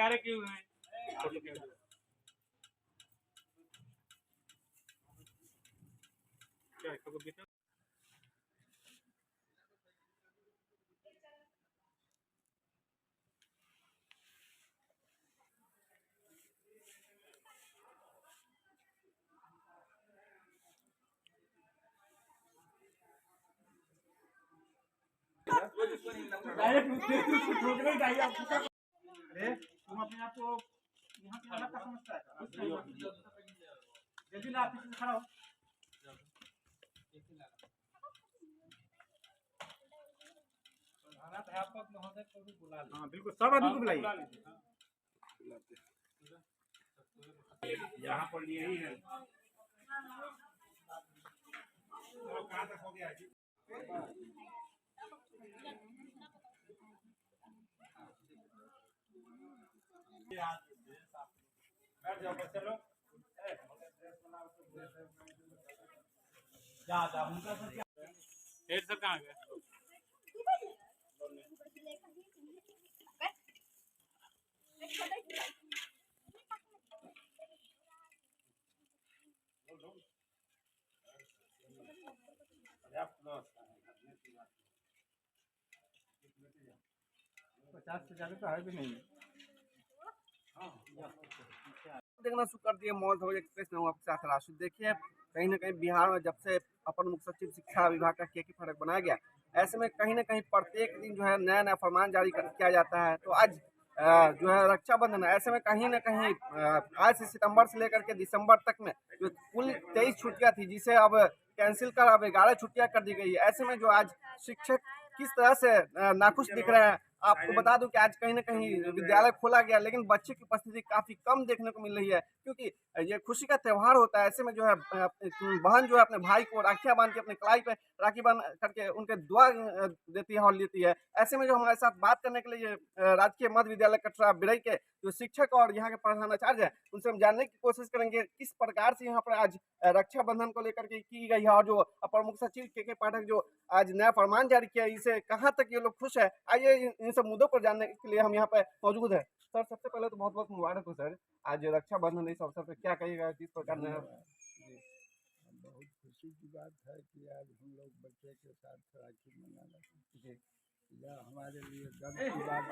तैयार किए हुए हैं। क्या है? अरे तुम अपने आप को यहाँ पे अलग का समझता है, जल्दी ला पीछे खड़ा हो। अध्यापक महोदय को भी बुला लीजिए। हाँ बिल्कुल, सब आदमी को बुलाइए। यहाँ पर यही है। कहाँ तक हो गया है? बैठ जाओ बच्चे लोग। जा उनका सर क्या हेड सर कहाँ गए? पचास से ज्यादा तो है भी नहीं। देखना शुरू कर दिए मौज हो एक्सप्रेस में हूँ आपके साथ राशि। देखिए कहीं ना कहीं बिहार में जब से अपर मुख्य सचिव शिक्षा विभाग का के फर्क बनाया गया, ऐसे में कहीं ना कहीं प्रत्येक दिन जो है नया नया फरमान जारी किया जाता है। तो आज जो है रक्षाबंधन है, ऐसे में कहीं ना कहीं आज से सितंबर से लेकर के दिसंबर तक में जो कुल 23 छुट्टियां थी, जिसे अब कैंसिल कर अब 11 छुट्टियां कर दी गई है। ऐसे में जो आज शिक्षक किस तरह से नाखुश दिख रहे हैं, आपको बता दूं कि आज कहीं ना कहीं विद्यालय खोला गया, लेकिन बच्चे की उपस्थिति काफी कम देखने को मिल रही है, क्योंकि ये खुशी का त्यौहार होता है। ऐसे में जो है बहन जो है अपने भाई को राखियां बांध के अपने कलाई पे राखी बांध करके उनके दुआ देती है और लेती है। ऐसे में जो हमारे साथ बात करने के लिए राजकीय मध्य विद्यालय कटरा बिरई के जो शिक्षक और यहाँ के प्रधानाचार्य है, उनसे हम जानने की कोशिश करेंगे किस प्रकार से यहाँ पर आज रक्षाबंधन को लेकर के की गई है, और जो अपर मुख्य सचिव के पाठक जो आज नया फरमान जारी किया है, इसे कहाँ तक ये लोग खुश है। आइए इन सब मुद्दों पर जानने के लिए हम यहाँ पे मौजूद है। सर सबसे पहले तो बहुत बहुत मुबारक हो सर, आज रक्षाबंधन इस अवसर पर क्या कहिएगा, किस प्रकार ने? बहुत खुशी की बात है कि आज हम लोग बच्चे के साथ राखी मना रहे हैं। यह हमारे लिए गर्व की बात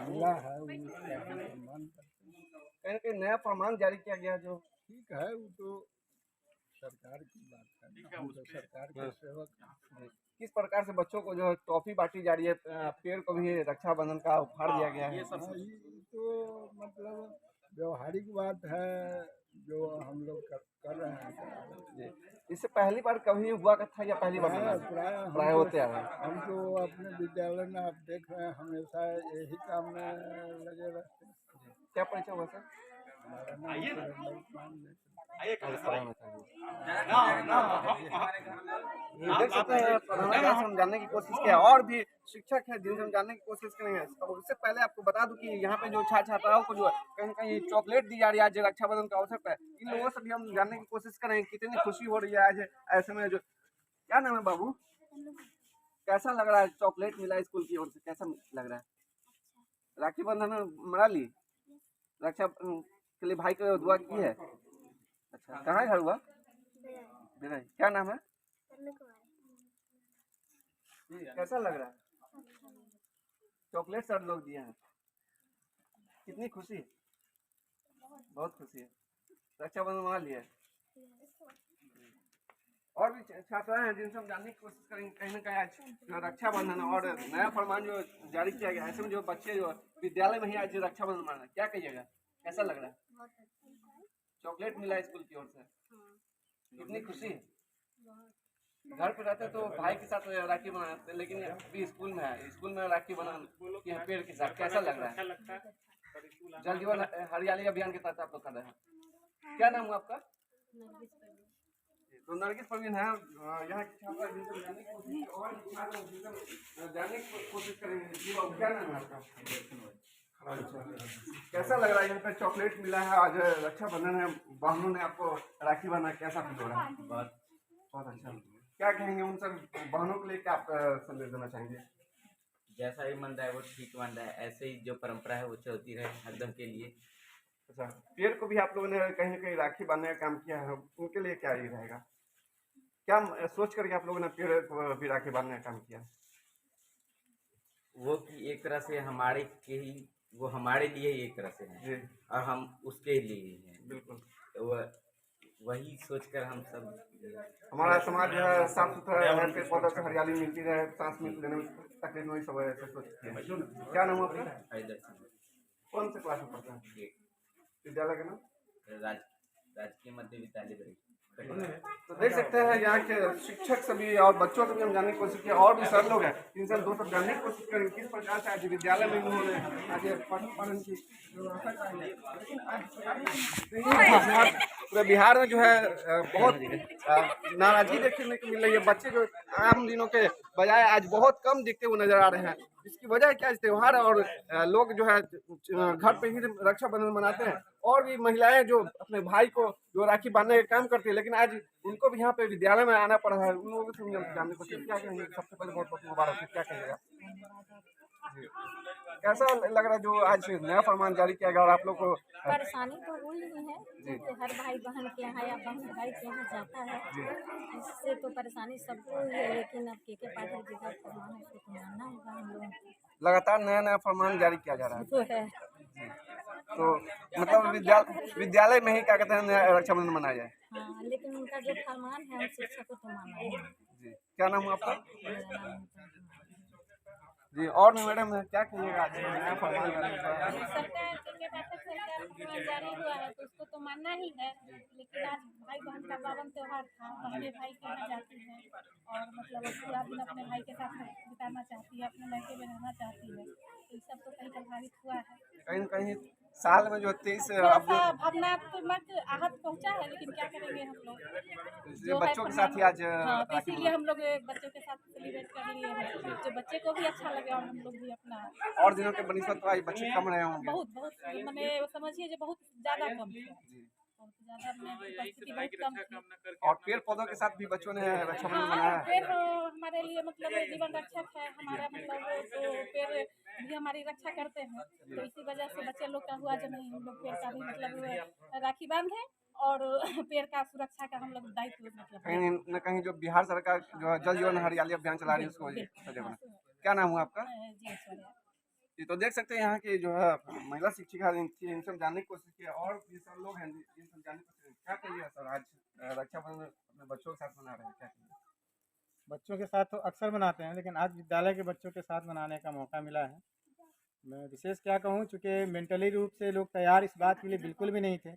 मिला है, उसका सम्मान करते हैं। कहीं ना कहीं नया फरमान जारी किया गया, जो ठीक है, वो तो सरकार की बात है, हम तो सरकार के सेवक। किस प्रकार से बच्चों को जो है टॉफी बांटी जा रही है, पेड़ को भी रक्षाबंधन का उपहार दिया गया है, ये तो मतलब व्यवहारिक बात है जो हम लोग कर रहे हैं। इससे पहली बार कभी हुआ था या पहली बार? प्राय होते आ रहे हैं। हम तो अपने विद्यालय में आप देख रहे हैं हमेशा यही काम में लगे रहते हैं। क्या परिचय हुआ सर? हमारा नाम सुरेंद्र कुमार है। देख सकते हैं प्रधानाचार्य से हम जानने की कोशिश किया, और भी शिक्षक हैं जिनसे हम जानने की कोशिश करेंगे। तो उससे पहले आपको बता दूं कि यहाँ पे जो छात्र छात्राओं को जो कहीं कहीं चॉकलेट दी जा रही है आज रक्षाबंधन के अवसर पर, इन लोगों से भी हम जानने की कोशिश करेंगे कितनी खुशी हो रही है आज। ऐसे में जो क्या नाम है बाबू, कैसा लग रहा है? चॉकलेट मिला स्कूल की ओर से, कैसा लग रहा है? राखी बंधन मना ली, रक्षा के लिए भाई को दुआ की है। अच्छा, कहाँ घर हुआ? क्या नाम है? कैसा लग रहा है? चॉकलेट सर लोग दिए हैं, कितनी खुशी? बहुत खुशी है। रक्षाबंधन मना लिया है। और भी छात्रा हैं जिनसे हम जानने की कोशिश करेंगे, कहीं ना कहीं आज रक्षाबंधन और नया फरमान जो जारी किया गया, ऐसे में जो बच्चे जो विद्यालय में ही आज रक्षाबंधन मनाना, क्या कहिएगा, कैसा लग रहा है? चॉकलेट मिला स्कूल की ओर से, कितनी खुशी? घर पे रहते तो भाई के साथ राखी बनाते, लेकिन अभी स्कूल में है, स्कूल में राखी बनाना पेड़ के साथ, कैसा लग रहा है? जल जीवन हरियाली अभियान के तहत आप लोग कर रहे हैं। क्या नाम हुआ आपका? तो नरगिस परवीन है यहाँ की छात्रा, जिनसे जानने की कोशिश करेंगे। क्या नाम है आपका? कैसा लग रहा है यहाँ पे चॉकलेट मिला है, आज रक्षाबंधन है, बहनों ने आपको राखी बना, कैसा फील हो रहा है? बहुत अच्छा। क्या कहेंगे उन सब बहनों के लिए, क्या आप संदेश देना चाहेंगे? जैसा भी मन रहा है वो ठीक मन रहा है, ऐसे ही जो परंपरा है वो चलती रहे हरदम के लिए। अच्छा, पेड़ को भी आप लोगों ने कहीं न कहीं राखी बांधने का काम किया है, उनके लिए क्या ये रहेगा? क्या सोच करके आप लोगों ने पेड़ को भी राखी बांधने का काम किया? वो कि एक तरह से हमारे के ही, वो हमारे लिए ही एक तरह से है जी, और हम उसके लिए ही हैं। बिल्कुल। तो वही सोचकर हम सब हमारा समाज जो है साफ-सुथरा रहे, पेड़-पौधों से हरियाली मिलती रहे, सांस में लेने में तकलीफ नहीं सब ऐसे सोचते हैं। क्या नाम है आपका? फायदा से कौन से क्लास में पढ़ते हैं? एक विद्यालय का नाम? राजकीय मध्य विद्यालय बड़ी। तो देख सकते हैं यहाँ के शिक्षक सभी और बच्चों से भी हम जानने की कोशिश की और भी सर लोग हैं इनसे हम दो सब जानने की कोशिश करेंगे किस प्रकार से आज विद्यालय में उन्होंने आज पठन की व्यवस्था कराई है। लेकिन आज पूरे बिहार में जो है बहुत नाराजगी देखने को मिल रही है। बच्चे जो आम दिनों के बजाय आज बहुत कम दिखते हुए नजर आ रहे हैं। इसकी वजह क्या है? त्योहार और लोग जो है घर पे ही रक्षाबंधन मनाते हैं और भी महिलाएं जो अपने भाई को जो राखी बांधने का काम करती है, लेकिन आज उनको भी यहाँ पे विद्यालय में आना पड़ा है। उन लोगों से जानने को क्या कहेंगे? सबसे पहले बहुत बहुत मुबारक, क्या कहेगा? कैसा लग रहा है जो आज नया फरमान जारी किया गया और आप लोग को? परेशानी तो हुई ही है क्योंकि हर भाई बहन के यहाँ या बहन भाई के यहाँ जाता है, इससे तो परेशानी सबको ही है। लेकिन अब के पाटिल जी का फरमान है उसको तो मानना होगा हम लोगों को। लगातार नया नया फरमान जारी किया जा रहा है तो है तो मतलब विद्यालय में ही क्या कहते हैं नया रक्षाबंधन मनाया जाए। हाँ, लेकिन उनका जो फरमान है हम शिक्षा को तो मानना है। जी, क्या नाम है आपका? मेरा नाम है। जी, और मैडम क्या कहिएगा आज नया फरमान जारी हुआ है? सरकार के पाठक सरकार फरमान जारी हुआ है तो उसको तो मानना ही है। लेकिन आज भाई बहन का पावन त्योहार था, बहनें भाई के यहाँ जाती हैं और मतलब पूरा दिन अपने भाई के साथ बिताना चाहती है, अपने लड़के में रहना चाहती है, तो ये सब तो कहीं प्रभावित हुआ है। कहीं न कहीं साल में जो 23 थोड़ा सा भावनात्मक आहत पहुँचा है, लेकिन क्या करेंगे हम लोग जो है बच्चों के साथ ही आज हाँ, तो इसीलिए हम लोग बच्चों के साथ सेलिब्रेट कर लिए हैं, जो बच्चे को भी अच्छा लगे और हम लोग भी अपना और दिनों के बनिस्बत तो आज बच्चे कम रहे होंगे। बहुत मैंने समझिए जो बहुत ज़्यादा कम थे, बहुत ज़्यादा उपस्थिति बहुत कम थी। और पेड़ पौधों के साथ भी बच्चों ने रक्षाबंधन मनाया है। पेड़ हमारे लिए मतलब जीवन रक्षक है हमारा, मतलब तो पेड़ भी हमारी रक्षा करते हैं, तो इसी वजह से बच्चे लोग का हुआ जो नहीं हम लोग पेड़ का भी मतलब राखी बांधे और पेड़ का सुरक्षा का हम लोग दायित्व मतलब कहीं न कहीं जो बिहार सरकार जो है जल जीवन हरियाली अभियान चला रही है उसको सजग होना। क्या नाम हुआ आपका? जी ऐश्वर्या। जी, तो देख सकते हैं यहाँ की जो है महिला शिक्षिका थी, इनसे हम जानने की कोशिश की और भी सब लोग हैं जिनसे हम जानने की कोशिश की। क्या कहिए सर, आज रक्षाबंधन अपने बच्चों के साथ मना रहे हैं, क्या कहिए? बच्चों के साथ तो अक्सर मनाते हैं, लेकिन आज विद्यालय के बच्चों के साथ मनाने का मौका मिला है। मैं विशेष क्या कहूँ, चूँकि मेंटली रूप से लोग तैयार इस बात के लिए बिल्कुल भी नहीं थे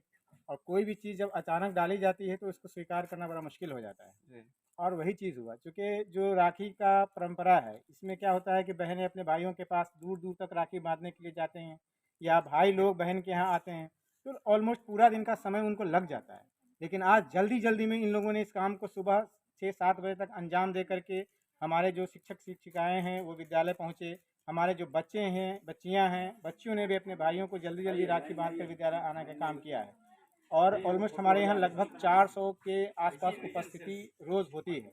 और कोई भी चीज़ जब अचानक डाली जाती है तो उसको स्वीकार करना बड़ा मुश्किल हो जाता है। जी, और वही चीज़ हुआ, चूँकि जो राखी का परंपरा है इसमें क्या होता है कि बहनें अपने भाइयों के पास दूर दूर तक राखी बांधने के लिए जाते हैं या भाई लोग बहन के यहाँ आते हैं, तो ऑलमोस्ट पूरा दिन का समय उनको लग जाता है। लेकिन आज जल्दी जल्दी में इन लोगों ने इस काम को सुबह 6-7 बजे तक अंजाम दे करके हमारे जो शिक्षक शिक्षिकाएँ हैं वो विद्यालय पहुँचे, हमारे जो बच्चे हैं बच्चियाँ हैं बच्चियों ने भी अपने भाइयों को जल्दी जल्दी राखी बांध कर विद्यालय आने का काम किया है। और ऑलमोस्ट हमारे यहाँ लगभग 400 के आसपास उपस्थिति रोज़ होती है।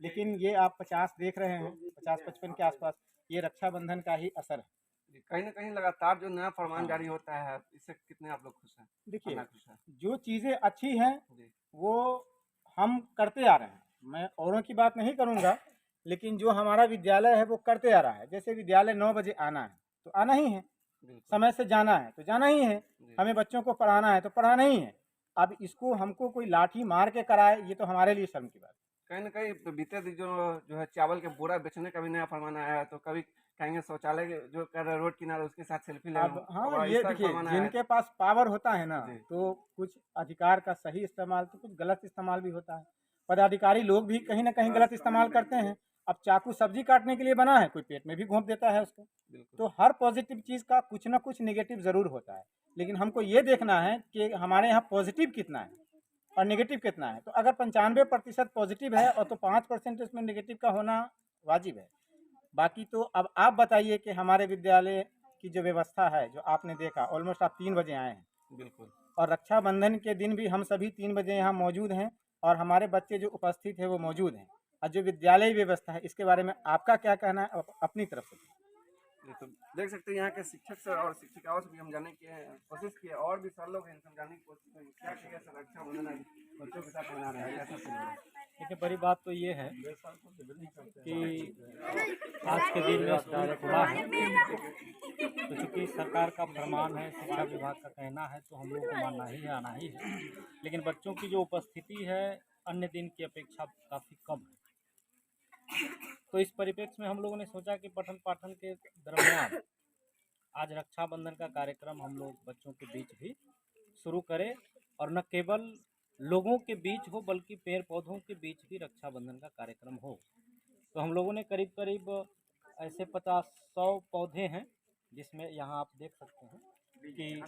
लेकिन ये आप 50 देख रहे हैं, 50-55 के आसपास, ये रक्षाबंधन का ही असर है। जी, कहीं न कहीं लगातार जो नया फरमान जारी होता है इससे कितने आप लोग खुश हैं? देखिए, कितना खुश हैं? जो चीज़ें अच्छी हैं जी, वो हम करते आ रहे हैं, मैं औरों की बात नहीं करूँगा, लेकिन जो हमारा विद्यालय है वो करते आ रहा है। जैसे विद्यालय 9 बजे आना है तो आना ही है, बिल्कुल। समय से जाना है तो जाना ही है, जी। हमें बच्चों को पढ़ाना है तो पढ़ाना ही है। अब इसको हमको कोई लाठी मार के कराए ये तो हमारे लिए शर्म की बात है। कहीं न कहीं बीते दिन जो है चावल के बोरा बेचने का भी नया फरमान आया है, तो कभी कहेंगे शौचालय के जो कर रहे रोड किनारे उसके साथ सेल्फी ले अब हाँ, ये देखिए जिनके पास पावर होता है ना जी। तो कुछ अधिकार का सही इस्तेमाल तो कुछ गलत इस्तेमाल भी होता है। पदाधिकारी लोग भी कहीं ना कहीं गलत इस्तेमाल करते हैं। अब चाकू सब्जी काटने के लिए बना है, कोई पेट में भी घोंप देता है उसको। तो हर पॉजिटिव चीज़ का कुछ ना कुछ नेगेटिव ज़रूर होता है, लेकिन हमको ये देखना है कि हमारे यहाँ पॉजिटिव कितना है और नेगेटिव कितना है। तो अगर 95% पॉजिटिव है और तो 5% उसमें नेगेटिव का होना वाजिब है। बाकी तो अब आप बताइए कि हमारे विद्यालय की जो व्यवस्था है, जो आपने देखा, ऑलमोस्ट आप 3 बजे आए हैं, बिल्कुल। और रक्षाबंधन के दिन भी हम सभी 3 बजे यहाँ मौजूद हैं और हमारे बच्चे जो उपस्थित हैं वो मौजूद हैं। और जो विद्यालय व्यवस्था है इसके बारे में आपका क्या कहना है अपनी तरफ से? तो देख सकते हैं यहाँ के शिक्षक से और शिक्षिकाओं से भी हम जानने की कोशिश की है, और भी सर लोग हैं इनसे हम जानने की कोशिश करेंगे क्या क्या सर रक्षाबंधन आज बच्चों के साथ मना रहे हैं, कैसा फील हो रहा है? देखिए, बड़ी बात तो ये है कि आज के दिन में स्कूल खुला है, तो चूँकि सरकार का फरमान है, शिक्षा विभाग का कहना है, तो हम लोग को मानना ही है, आना ही है। लेकिन बच्चों की जो उपस्थिति है अन्य दिन की अपेक्षा काफ़ी कम है। तो इस परिप्रेक्ष्य में हम लोगों ने सोचा कि पठन पाठन के दरमियान आज रक्षाबंधन का कार्यक्रम हम लोग बच्चों के बीच भी शुरू करें, और न केवल लोगों के बीच हो बल्कि पेड़ पौधों के बीच भी रक्षाबंधन का कार्यक्रम हो। तो हम लोगों ने करीब करीब ऐसे 50-100 पौधे हैं, जिसमें यहाँ आप देख सकते हैं कि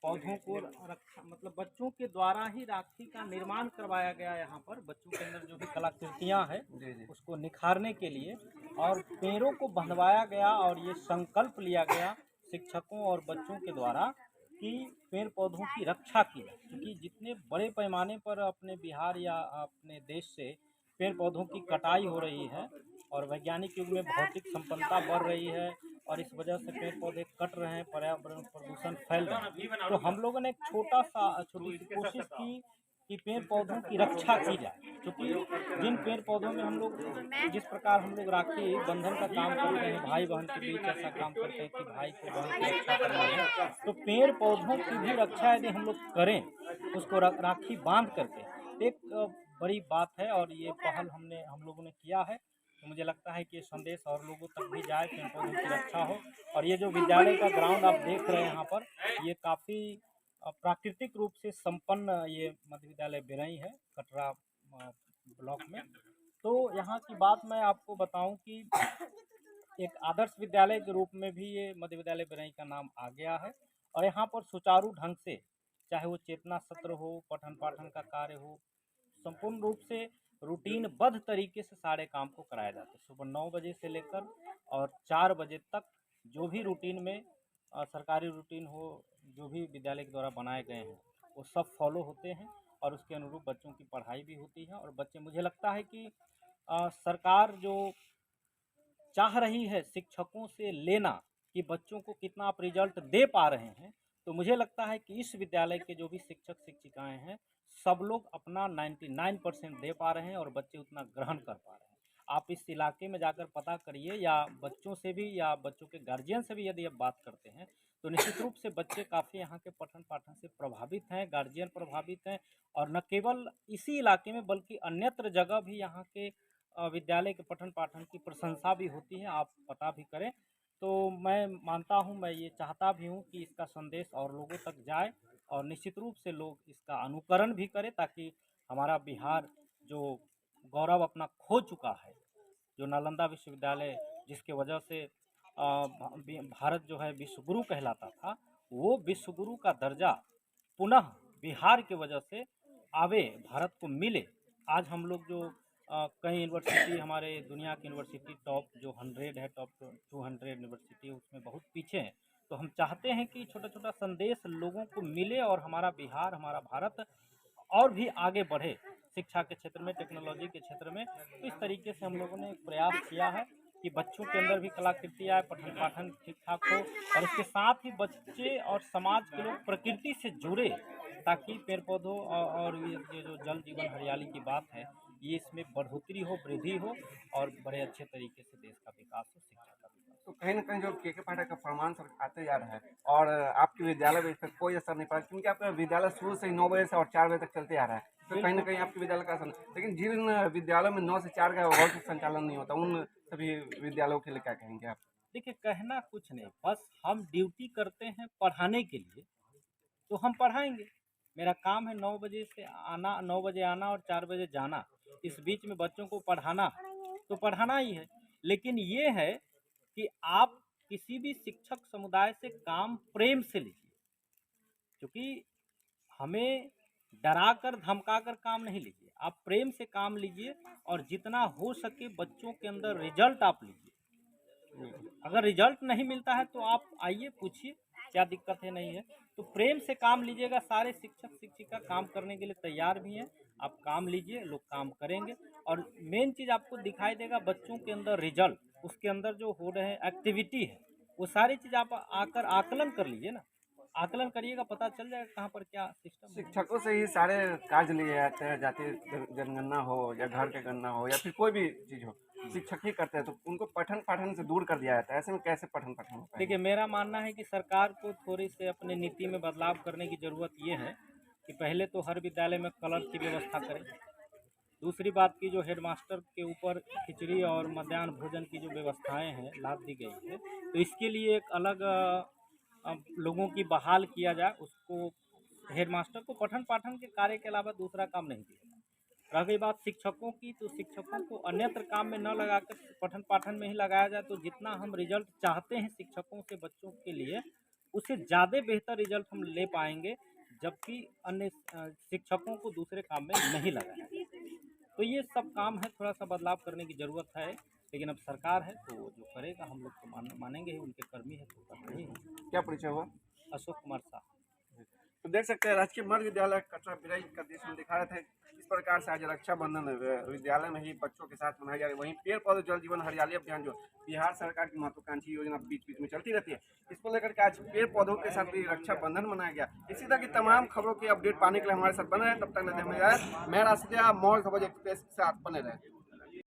पौधों को रक्षा मतलब बच्चों के द्वारा ही राखी का निर्माण करवाया गया। यहाँ पर बच्चों के अंदर जो भी कलाकृतियाँ हैं उसको निखारने के लिए और पेड़ों को बंधवाया गया, और ये संकल्प लिया गया शिक्षकों और बच्चों के द्वारा कि पेड़ पौधों की रक्षा की जाए। क्योंकि जितने बड़े पैमाने पर अपने बिहार या अपने देश से पेड़ पौधों की कटाई हो रही है और वैज्ञानिक युग में भौतिक संपन्नता बढ़ रही है, और इस वजह से पेड़ पौधे कट रहे हैं, पर्यावरण प्रदूषण फैल रहा है। तो हम लोगों ने एक छोटी सी कोशिश की कि पेड़ पौधों की रक्षा की जाए। क्योंकि जिन पेड़ पौधों में हम लोग जिस प्रकार हम लोग राखी बंधन का काम करते हैं, भाई बहन के बीच ऐसा काम करते हैं कि भाई को बहन की रक्षा करना है, तो पेड़ पौधों की भी रक्षा यदि हम लोग करें, उसको राखी बांध करके, एक बड़ी बात है। और ये पहल हम लोगों ने किया है, तो मुझे लगता है कि ये संदेश और लोगों तक भी जाए, पेड़ पौधों की रक्षा हो। और ये जो विद्यालय का ग्राउंड आप देख रहे हैं यहाँ पर, ये काफ़ी प्राकृतिक रूप से संपन्न ये मध्य विद्यालय बिरई है, कटरा ब्लॉक में। तो यहाँ की बात मैं आपको बताऊं कि एक आदर्श विद्यालय के रूप में भी ये मध्य विद्यालय बिरई का नाम आ गया है, और यहाँ पर सुचारू ढंग से, चाहे वो चेतना सत्र हो, पठन पाठन का कार्य हो, संपूर्ण रूप से रूटीनबद्ध तरीके से सारे काम को कराया जाता है। सुबह 9 बजे से लेकर और 4 बजे तक जो भी रूटीन में सरकारी रूटीन हो, जो भी विद्यालय के द्वारा बनाए गए हैं, वो सब फॉलो होते हैं, और उसके अनुरूप बच्चों की पढ़ाई भी होती है। और बच्चे, मुझे लगता है कि सरकार जो चाह रही है शिक्षकों से लेना कि बच्चों को कितना आप रिजल्ट दे पा रहे हैं, तो मुझे लगता है कि इस विद्यालय के जो भी शिक्षक शिक्षिकाएं हैं, सब लोग अपना 99% दे पा रहे हैं और बच्चे उतना ग्रहण कर पा रहे हैं। आप इस इलाके में जाकर पता करिए, या बच्चों से भी या बच्चों के गार्जियन से भी यदि आप बात करते हैं, तो निश्चित रूप से बच्चे काफ़ी यहाँ के पठन पाठन से प्रभावित हैं, गार्जियन प्रभावित हैं। और न केवल इसी इलाके में बल्कि अन्यत्र जगह भी यहाँ के विद्यालय के पठन पाठन की प्रशंसा भी होती है, आप पता भी करें। तो मैं मानता हूँ, मैं ये चाहता भी हूँ कि इसका संदेश और लोगों तक जाए, और निश्चित रूप से लोग इसका अनुकरण भी करें, ताकि हमारा बिहार जो गौरव अपना खो चुका है, जो नालंदा विश्वविद्यालय जिसके वजह से भारत जो है विश्वगुरु कहलाता था, वो विश्वगुरु का दर्जा पुनः बिहार के वजह से आवे, भारत को मिले। आज हम लोग जो कई यूनिवर्सिटी, हमारे दुनिया की यूनिवर्सिटी टॉप जो 100 है, टॉप 200 यूनिवर्सिटी, उसमें बहुत पीछे हैं। तो हम चाहते हैं कि छोटा छोटा संदेश लोगों को मिले और हमारा बिहार, हमारा भारत और भी आगे बढ़े शिक्षा के क्षेत्र में, टेक्नोलॉजी के क्षेत्र में। तो इस तरीके से हम लोगों ने प्रयास किया है कि बच्चों के अंदर भी कलाकृति आए, पठन पाठन ठीक ठाक हो, और इसके साथ ही बच्चे और समाज के लोग प्रकृति से जुड़े, ताकि पेड़ पौधों और ये जो जल जीवन हरियाली की बात है, ये इसमें बढ़ोतरी हो, वृद्धि हो, और बड़े अच्छे तरीके से देश का विकास हो, शिक्षा का विकास। तो कहीं ना कहीं जो के पाठक का फरमान सर आते जा रहा है, और आपके विद्यालय में इस पर कोई असर नहीं पड़ा, क्योंकि आपका विद्यालय शुरू से ही 9 बजे से और 4 बजे तक चलते आ रहा है, तो कहीं ना कहीं आपके विद्यालय का असर। लेकिन जिन विद्यालयों में 9 से 4 का और संचालन नहीं होता, उन सभी विद्यालयों के लिए क्या कहेंगे आप? देखिए, कहना कुछ नहीं, बस हम ड्यूटी करते हैं पढ़ाने के लिए, तो हम पढ़ाएंगे। मेरा काम है 9 बजे से आना, 9 बजे आना और 4 बजे जाना। इस बीच में बच्चों को पढ़ाना, तो पढ़ाना ही है। लेकिन ये है कि आप किसी भी शिक्षक समुदाय से काम प्रेम से लीजिए, क्योंकि हमें डराकर धमकाकर काम नहीं लीजिए, आप प्रेम से काम लीजिए, और जितना हो सके बच्चों के अंदर रिजल्ट आप लीजिए। अगर रिजल्ट नहीं मिलता है तो आप आइए, पूछिए क्या दिक्कत है, नहीं है, तो प्रेम से काम लीजिएगा। सारे शिक्षक शिक्षिका काम करने के लिए तैयार भी हैं, आप काम लीजिए, लोग काम करेंगे। और मेन चीज़ आपको दिखाई देगा बच्चों के अंदर रिजल्ट, उसके अंदर जो हो रहे हैं एक्टिविटी है, वो सारी चीज़ आप आकर आकलन कर लीजिए ना, आकलन करिएगा, पता चल जाएगा कहाँ पर क्या सिस्टम है। शिक्षकों से ही सारे कार्य लिए जाते हैं, जाति जनगणना हो या घर के गणना हो या फिर कोई भी चीज़ हो, शिक्षक ही करते हैं, तो उनको पठन पाठन से दूर कर दिया जाता है। ऐसे में कैसे पठन पाठन होता है? देखिए, मेरा मानना है कि सरकार को थोड़ी से अपने नीति में बदलाव करने की ज़रूरत ये है कि पहले तो हर विद्यालय में कलर की व्यवस्था करें। दूसरी बात की जो हेडमास्टर के ऊपर खिचड़ी और मध्याह्न भोजन की जो व्यवस्थाएं हैं लाद दी गई है, तो इसके लिए एक अलग लोगों की बहाल किया जाए। उसको हेडमास्टर को पठन पाठन के कार्य के अलावा दूसरा काम नहीं दिया जाए। रह गई बात शिक्षकों की, तो शिक्षकों को अन्यत्र काम में न लगाकर पठन पाठन में ही लगाया जाए, तो जितना हम रिजल्ट चाहते हैं शिक्षकों से बच्चों के लिए, उससे ज़्यादा बेहतर रिजल्ट हम ले पाएंगे, जबकि अन्य शिक्षकों को दूसरे काम में नहीं लगाया जाए। तो ये सब काम है, थोड़ा सा बदलाव करने की ज़रूरत है, लेकिन अब सरकार है तो वो जो करेगा हम लोग तो मानेंगे ही, उनके कर्मी है तो कर रहे हैं। क्या परिचय हुआ? अशोक कुमार शाह। तो देख सकते हैं राजकीय मध्य विद्यालय कटरा बिरई का दृश्य हम दिखा रहे थे। इस प्रकार से आज रक्षाबंधन विद्यालय में ही बच्चों के साथ मनाई जा रही है। वहीं पेड़ पौधे जल जीवन हरियाली अभियान जो बिहार सरकार की महत्वाकांक्षी योजना बीच बीच में चलती रहती है, इसको लेकर के आज पेड़ पौधों के साथ भी रक्षाबंधन मनाया गया। इसी तरह की तमाम खबरों की अपडेट पाने के लिए हमारे साथ बने रहे। तब तक मैं राशिद मौज खबर एक्सप्रेस के साथ बने रहे।